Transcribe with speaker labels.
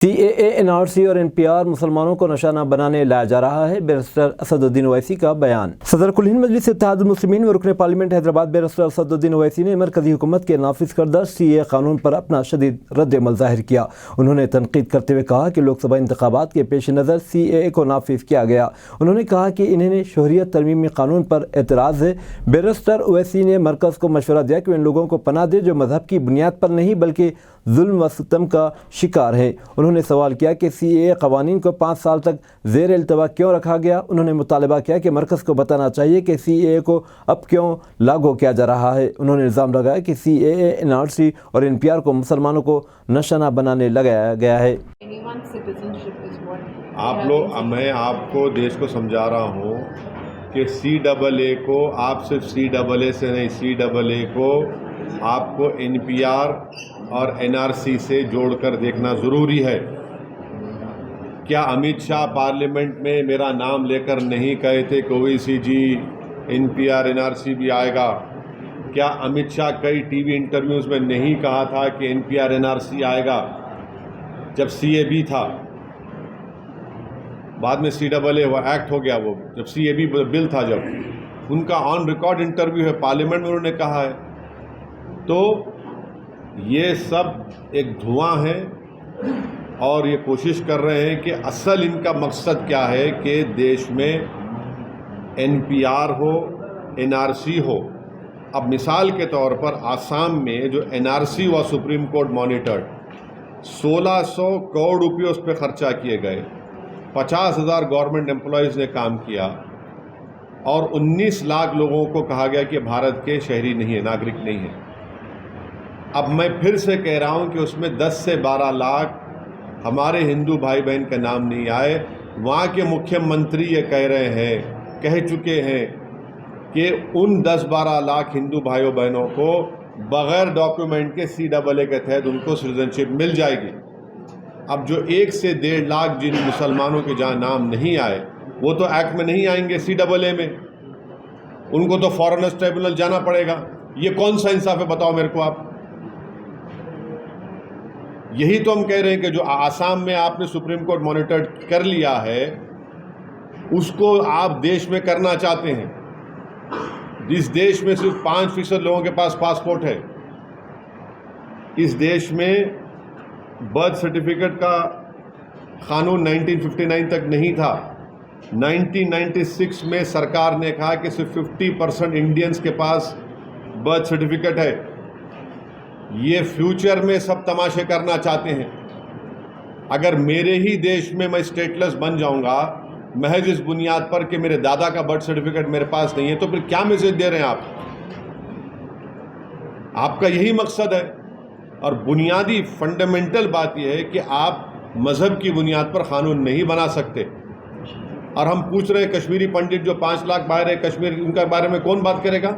Speaker 1: CAA, NRC और NPR मुसलमानों को निशाना बनाने लाया जा रहा है। बैरिस्टर असदुद्दीन ओवैसी का बयान। सदर कुल हिंद मजलिस इत्तेहादुल मुस्लिमीन व रुकन पार्लियामेंट हैदराबाद बैरिस्टर असदुद्दीन ओवैसी ने मरकजी हुकूमत के नाफिज करदा CAA कानून पर अपना शदीद रद्द-ए-अमल जाहिर किया। उन्होंने तनकीद करते हुए कहा कि लोकसभा इंतखाबात के पेश नज़र CAA को नाफिज किया गया। उन्होंने कहा कि इन्हें शहरियत तरमीमी कानून पर एतराज़ है। बैरिस्टर ओवैसी ने मरकज़ को मशवरा दिया कि इन लोगों को पनाह दे जो मजहब की बुनियाद पर नहीं बल्कि जुल्म व सितम का शिकार है। उन्होंने सवाल किया कि CAA कवानीन को 5 साल तक ज़ेर इल्तवा क्यों रखा गया। उन्होंने मुतालबा किया कि मरकज़ को बताना चाहिए कि CAA को अब क्यों लागू किया जा रहा है। उन्होंने इल्ज़ाम लगाया कि CAA, NRC और NPR को मुसलमानों को निशाना बनाने लगाया गया है।
Speaker 2: मैं आपको देश को समझा रहा हूँ कि CAA को आप सिर्फ CAA से नहीं, CAA को आपको NPR और NRC से जोड़कर देखना ज़रूरी है। क्या अमित शाह पार्लियामेंट में मेरा नाम लेकर नहीं कहे थे कि ओवैसी जी NPR NRC भी आएगा? क्या अमित शाह कई टीवी इंटरव्यूज़ में नहीं कहा था कि NPR NRC आएगा जब CAB था? बाद में CAA वो एक्ट हो गया, वो जब CAB बिल था, जब उनका ऑन रिकॉर्ड इंटरव्यू है पार्लियामेंट में, उन्होंने कहा है। तो ये सब एक धुआं है और ये कोशिश कर रहे हैं कि असल इनका मकसद क्या है कि देश में NPR हो, NRC हो। अब मिसाल के तौर पर आसाम में जो NRC हुआ सुप्रीम कोर्ट मॉनिटर्ड, 1600 करोड़ रुपये उस पर खर्चा किए गए, 50,000 गवर्नमेंट एम्प्लॉयज़ ने काम किया और 19 लाख लोगों को कहा गया कि भारत के शहरी नहीं है, नागरिक नहीं है। अब मैं फिर से कह रहा हूं कि उसमें 10 से 12 लाख हमारे हिंदू भाई बहन का नाम नहीं आए। वहाँ के मुख्यमंत्री ये कह चुके हैं कि उन 10-12 लाख हिंदू भाइयों बहनों को बग़ैर डॉक्यूमेंट के CAA के तहत उनको सिटीजनशिप मिल जाएगी। अब जो 1 से 1.5 लाख जिन मुसलमानों के जहाँ नाम नहीं आए, वो तो एक्ट में नहीं आएंगे CAA में, उनको तो फॉरेनर्स ट्रिब्यूनल जाना पड़ेगा। ये कौन सा इंसाफ है, बताओ मेरे को आप। यही तो हम कह रहे हैं कि जो आसाम में आपने सुप्रीम कोर्ट मॉनिटर कर लिया है, उसको आप देश में करना चाहते हैं। जिस देश में सिर्फ 5% लोगों के पास पासपोर्ट है, इस देश में बर्थ सर्टिफिकेट का कानून 1959 तक नहीं था। 1996 में सरकार ने कहा कि सिर्फ 50% इंडियंस के पास बर्थ सर्टिफिकेट है। ये फ्यूचर में सब तमाशे करना चाहते हैं। अगर मेरे ही देश में मैं स्टेटलेस बन जाऊंगा महज इस बुनियाद पर कि मेरे दादा का बर्थ सर्टिफिकेट मेरे पास नहीं है, तो फिर क्या मैसेज दे रहे हैं आप? आपका यही मकसद है। और बुनियादी फंडामेंटल बात यह है कि आप मज़हब की बुनियाद पर कानून नहीं बना सकते। और हम पूछ रहे हैं कश्मीरी पंडित जो 5 लाख बाहर है कश्मीर, उनका बारे में कौन बात करेगा?